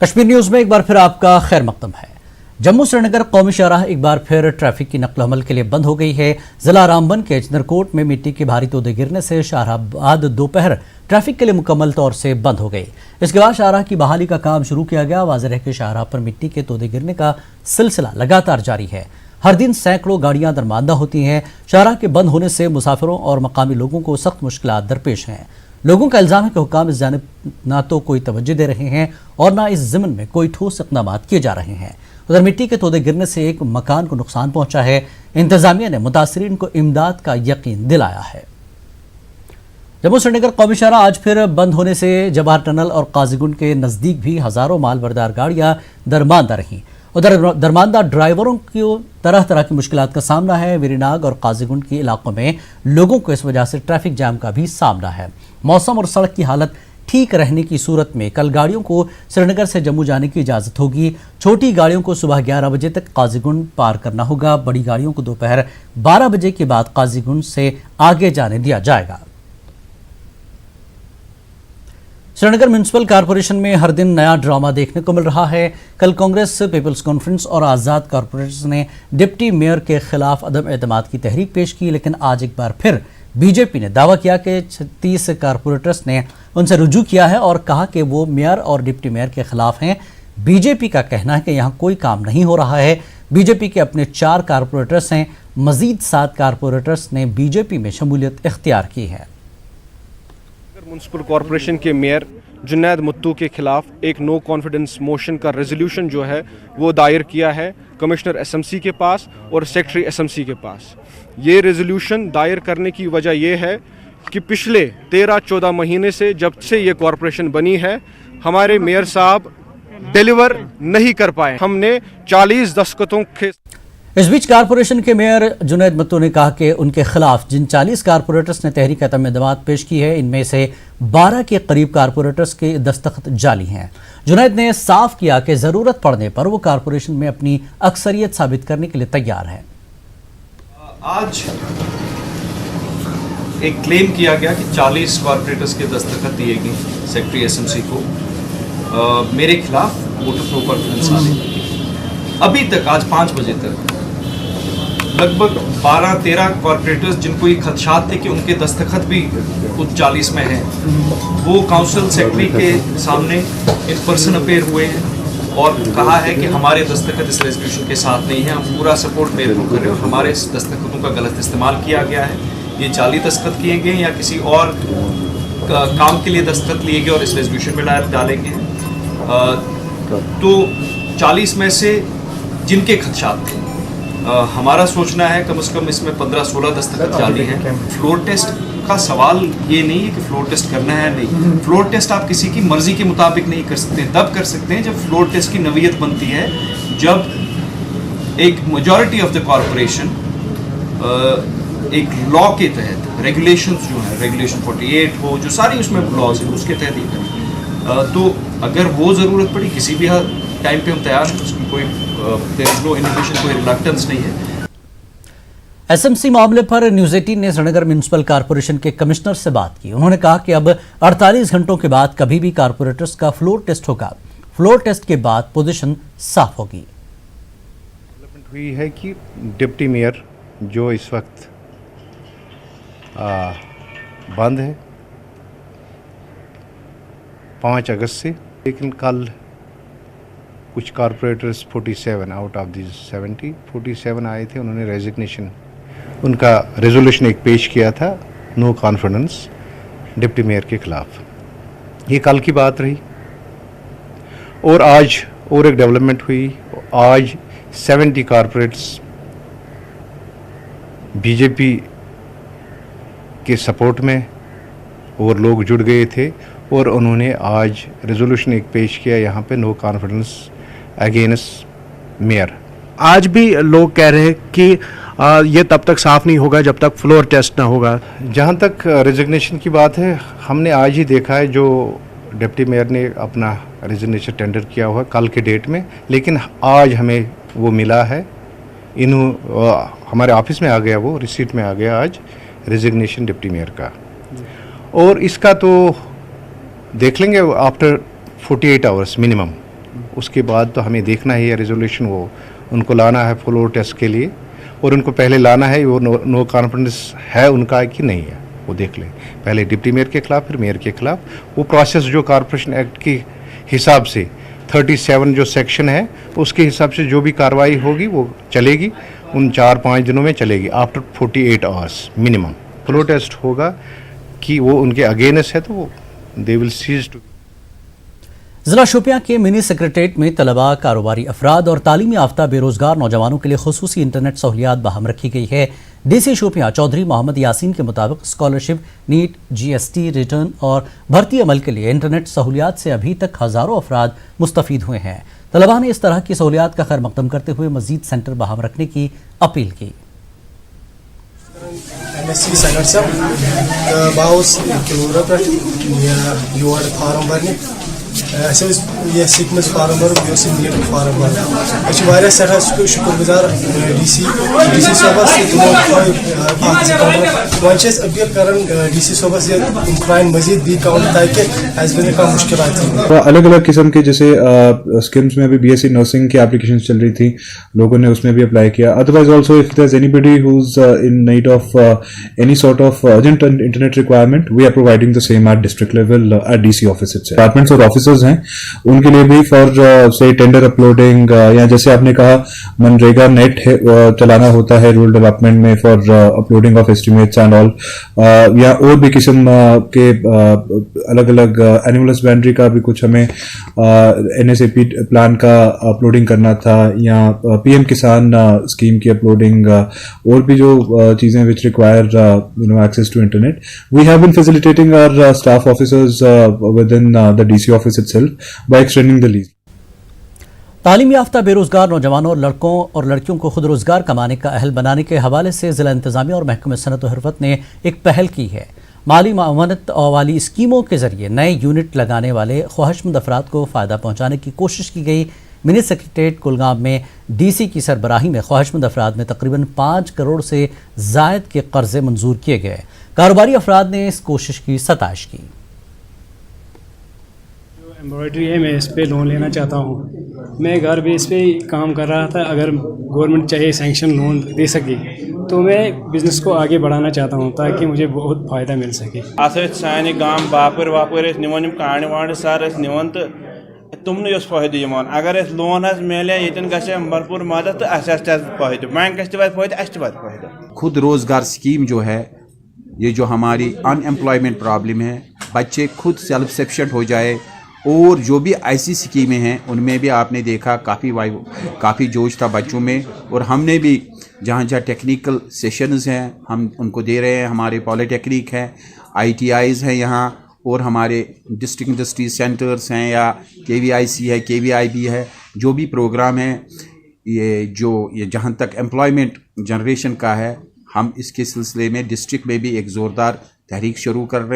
Kashmir news में एक बार फिर आपका खैर मकदम है। जम्मू श्रीनगर कौमी शाहराह एक बार फिर ट्रैफिक की नकल हमल के लिए बंद हो गई है। जिला रामबन के अजनरकोट में मिट्टी के भारी तोदे गिरने से शाहराह बाद दोपहर ट्रैफिक के लिए मुकम्मल तौर से बंद हो गई। इसके बाद शाहराह की बहाली का काम शुरू किया गया। वाज़ेह है कि शाहराह पर मिट्टी के तोदे गिरने का सिलसिला लगातार जारी है। हर दिन सैकड़ों गाड़ियां दरमांदा होती हैं। शाहराह के बंद होने से मुसाफिरों और मकामी लोगों को सख्त मुश्किलात दरपेश हैं। लोगों का इल्जाम है कि हुक्काम इस जानिब ना तो कोई तवज्जो दे रहे हैं और ना इस ज़िम्न में कोई ठोस इक़दाम किए जा रहे हैं। उधर मिट्टी के तोदे गिरने से एक मकान को नुकसान पहुंचा है। इंतजामिया ने मुतासिरीन को इमदाद का यकीन दिलाया है। जम्मू श्रीनगर कौमी शाहराह आज फिर बंद होने से जवाहर टनल और काजीगुंड के नज़दीक भी हज़ारों माल बरदार गाड़ियां दरमांदा रहीं। उधर दरमांदा ड्राइवरों को तरह तरह की मुश्किलात का सामना है। वेरीनाग और काजीगुंड के इलाकों में लोगों को इस वजह से ट्रैफिक जाम का भी सामना है। मौसम और सड़क की हालत ठीक रहने की सूरत में कल गाड़ियों को श्रीनगर से जम्मू जाने की इजाज़त होगी। छोटी गाड़ियों को सुबह 11 बजे तक काजीगुंड पार करना होगा। बड़ी गाड़ियों को दोपहर 12 बजे के बाद काजीगुंड से आगे जाने दिया जाएगा। श्रीनगर म्यूनसिपल कॉरपोरेशन में हर दिन नया ड्रामा देखने को मिल रहा है। कल कांग्रेस, पीपल्स कॉन्फ्रेंस और आज़ाद कॉरपोरेशन ने डिप्टी मेयर के खिलाफ अदम एतमाद की तहरीक पेश की, लेकिन आज एक बार फिर बीजेपी ने दावा किया कि 36 कॉरपोरेटर्स ने उनसे रुजू किया है और कहा कि वो मेयर और डिप्टी मेयर के खिलाफ हैं। बीजेपी का कहना है कि यहाँ कोई काम नहीं हो रहा है। बीजेपी के अपने 4 कॉरपोरेटर्स हैं। मजीद 7 कॉरपोरेटर्स ने बीजेपी में शमूलियत इख्तियार की है। म्यूनसिपल कॉरपोरेशन के मेयर जुनैद मुत्तू के खिलाफ एक नो कॉन्फिडेंस मोशन का रेजोल्यूशन जो है वो दायर किया है कमिश्नर एसएमसी के पास और सेक्रेटरी एसएमसी के पास। ये रेजोल्यूशन दायर करने की वजह यह है कि पिछले 13-14 महीने से जब से ये कॉरपोरेशन बनी है हमारे मेयर साहब डिलीवर नहीं कर पाए। हमने 40 दस्तखतों के इस बीच कॉरपोरेशन के मेयर जुनैद मुत्तू ने कहा कि उनके खिलाफ जिन 40 कॉरपोरेटर्स ने तहरीक अदम एतमाद पेश की है, इनमें से 12 के करीब कॉरपोरेटर्स के दस्तखत जाली हैं। जुनैद ने साफ किया कि जरूरत पड़ने पर वो कॉरपोरेशन में अपनी अक्सरियत साबित करने के लिए तैयार है। आज एक क्लेम किया गया कि 40 कॉरपोरेटर्स के दस्तखत दिए गए सेक्रेटरी एसएमसी को मेरे खिलाफ वोट ऑफ नो कॉन्फिडेंस आने। अभी तक आज 5 बजे तक लगभग 12-13 कॉरपोरेटर्स जिनको ये खदशात थे कि उनके दस्तखत भी कुछ 40 में हैं, वो काउंसिल सेक्रेटरी के सामने इन पर्सन अपेयर हुए हैं और कहा है कि हमारे दस्तखत इस रेजोल्यूशन के साथ नहीं है, हम पूरा सपोर्ट मेयर को कर रहे हैं और हमारे इस दस्तखतों का गलत इस्तेमाल किया गया है। ये 40 दस्तखत किए गए या किसी और काम के लिए दस्तखत लिए गए और इस रेजोल्यूशन में डाले गए हैं। तो 40 में से जिनके खदशात थे, हमारा सोचना है कम से कम इसमें 15-16 दस्तखत जाली हैं। फ्लोर टेस्ट का सवाल ये नहीं है कि फ्लोर टेस्ट करना है, नहीं। फ्लोर टेस्ट आप किसी की मर्जी के मुताबिक नहीं कर सकते, तब कर सकते हैं जब फ्लोर टेस्ट की नवीयत बनती है, जब एक मेजॉरिटी ऑफ द कॉरपोरेशन एक लॉ के तहत रेगुलेशंस जो है, रेगुलेशन 48 हो, जो सारी उसमें लॉज है उसके तहत ही करें। तो अगर वो ज़रूरत पड़ी किसी भी टाइम पे हम तैयार हैं, उसकी कोई कोई रिलक्टेंस नहीं है। एसएमसी मामले पर न्यूज़ 18 ने श्रीनगर म्यूनसिपल कॉरपोरेशन के कमिश्नर से बात की। उन्होंने कहा कि अब 48 घंटों के बाद कभी भी कॉरपोरेटर्स का फ्लोर टेस्ट होगा। फ्लोर टेस्ट के बाद पोजीशन साफ होगी। हुई है कि डिप्टी मेयर जो इस वक्त बंद है 5 अगस्त से, लेकिन कल कुछ कॉरपोरेटर्स 47 आउट ऑफ दिस 70 47 आए थे, उन्होंने रेजिग्नेशन, उनका रेजोल्यूशन एक पेश किया था नो कॉन्फिडेंस डिप्टी मेयर के खिलाफ। ये कल की बात रही और आज और एक डेवलपमेंट हुई। आज 70 कॉरपोरेट्स बीजेपी के सपोर्ट में और लोग जुड़ गए थे और उन्होंने आज रेजोल्यूशन एक पेश किया यहाँ पे नो कॉन्फिडेंस अगेंस्ट मेयर। आज भी लोग कह रहे हैं कि ये तब तक साफ नहीं होगा जब तक फ्लोर टेस्ट ना होगा। जहाँ तक रेजिग्नेशन की बात है, हमने आज ही देखा है जो डिप्टी मेयर ने अपना रेजिग्नेशन टेंडर किया हुआ कल के डेट में, लेकिन आज हमें वो मिला है, हमारे ऑफिस में आ गया, वो रिसीट में आ गया आज रेजिग्नेशन डिप्टी मेयर का। और इसका तो देख लेंगे आफ्टर 48 आवर्स मिनिमम, उसके बाद तो हमें देखना है ये रेजोल्यूशन, वो उनको लाना है फ्लोर टेस्ट के लिए, और उनको पहले लाना है वो नो कॉन्फिडेंस है उनका कि नहीं है, वो देख लें पहले डिप्टी मेयर के खिलाफ फिर मेयर के खिलाफ। वो प्रोसेस जो कॉरपोरेशन एक्ट के हिसाब से 37 जो सेक्शन है उसके हिसाब से जो भी कार्रवाई होगी वो चलेगी, उन 4-5 दिनों में चलेगी, after 48 hours minimum. Floor test होगा कि वो उनके अगेंस्ट है तो वो दे विल सीज टू। जिला शोपियां के मिनी सेक्रेटरीट में तलबा, कारोबारी अफराद और तालीमी याफ्ता बेरोजगार नौजवानों के लिए खुसूसी इंटरनेट सहूलियात बहाम रखी गई है। डीसी शोपियां चौधरी मोहम्मद यासीन के मुताबिक स्कॉलरशिप, नीट, GST रिटर्न और भर्ती अमल के लिए इंटरनेट सहूलियात से अभी तक हज़ारों अफराद मुस्तफ़ीद हुए हैं। तलबा ने इस तरह की सहूलियात का खैर मकदम करते हुए मजीद सेंटर बहाम रखने की अपील की। MSc सगरसम बाउस किलोरा पे योर फार्म भरने ये सिकमस फार्म भर यो नीट फार्म भर सठा शुक्रगुजार DC सोबस वन अपील कर DC सोबस क्राइन मजीद दी काउंट ताकि बने का मुश्किल अलग अलग किस्म के जैसे स्कीम्स में अभी BSc नर्सिंग की एप्लीकेशन चल रही थी, लोगों ने उसमें भी अप्लाई किया। Otherwise also if there is anybody who is in need of any sort of urgent internet requirement, we are providing the same at district level at DC office itself. Departments और officers हैं उनके लिए भी for से tender uploading या जैसे आपने कहा मनरेगा नेट चलाना होता है रूरल डेवलपमेंट में for uploading of estimates and all, या और भी किस्म के अलग अलग एनुअल हस्बेंड्री का भी कुछ हमें NSAP प्लान का अपलोडिंग करना था, या PM किसान स्कीम की अपलोडिंग, और भी जो चीजें which require access to internet, we have been facilitating our staff officers within the DC office itself by extending the lease. तालीम याफ्ता बेरोजगार नौजवानों और लड़कों और लड़कियों को खुद रोजगार कमाने का अहल बनाने के हवाले से जिला इंतजामिया और महकमे सनत और हिरफत ने एक पहल की है। माली मावनत वाली स्कीमों के जरिए नए यूनिट लगाने वाले ख्वाहिशमंद अफराद को फ़ायदा पहुँचाने की कोशिश की गई। मिनी सेक्रेटरीट कुलगाम में DC की सरबराही में ख्वाहिशमंद अफराद में तकरीबन 5 करोड़ से ज़ायद के कर्जे मंजूर किए गए। कारोबारी अफराद ने इस कोशिश की सताइश की। एम्ब्रॉयडरी है, मैं इस पे लोन लेना चाहता हूँ। मैं घर बेस पे काम कर रहा था, अगर गवर्नमेंट चाहे सैंक्शन लोन दे सके तो मैं बिजनेस को आगे बढ़ाना चाहता हूँ ताकि मुझे बहुत फ़ायदा मिल सके। साने गांव बापर वापर निवन कान वाण सार निवन तो तुमन फायदे अगर लोन मिले ये भरपूर मदद तो फायदे बैंक फायदा। खुद रोजगार स्कीम जो है, ये जो हमारी अनएम्प्लॉयमेंट प्रॉब्लम है, बच्चे खुद सेल्फ सफिशिएंट हो जाए, और जो भी ऐसी स्कीमें हैं उनमें भी आपने देखा काफ़ी जोश था बच्चों में, और हमने भी जहाँ जहाँ टेक्निकल सेशंस हैं हम उनको दे रहे हैं। हमारे पॉलिटेक्निक हैं, ITIs हैं यहाँ, और हमारे डिस्ट्रिक्ट इंडस्ट्री सेंटर्स हैं, या KVIC है, KVIB है, जो भी प्रोग्राम है ये जहाँ तक एम्प्लॉयमेंट जनरेशन का है, हम इसके सिलसिले में डिस्ट्रिक्ट में भी एक ज़ोरदार तहरीक शुरू कर रहे हैं।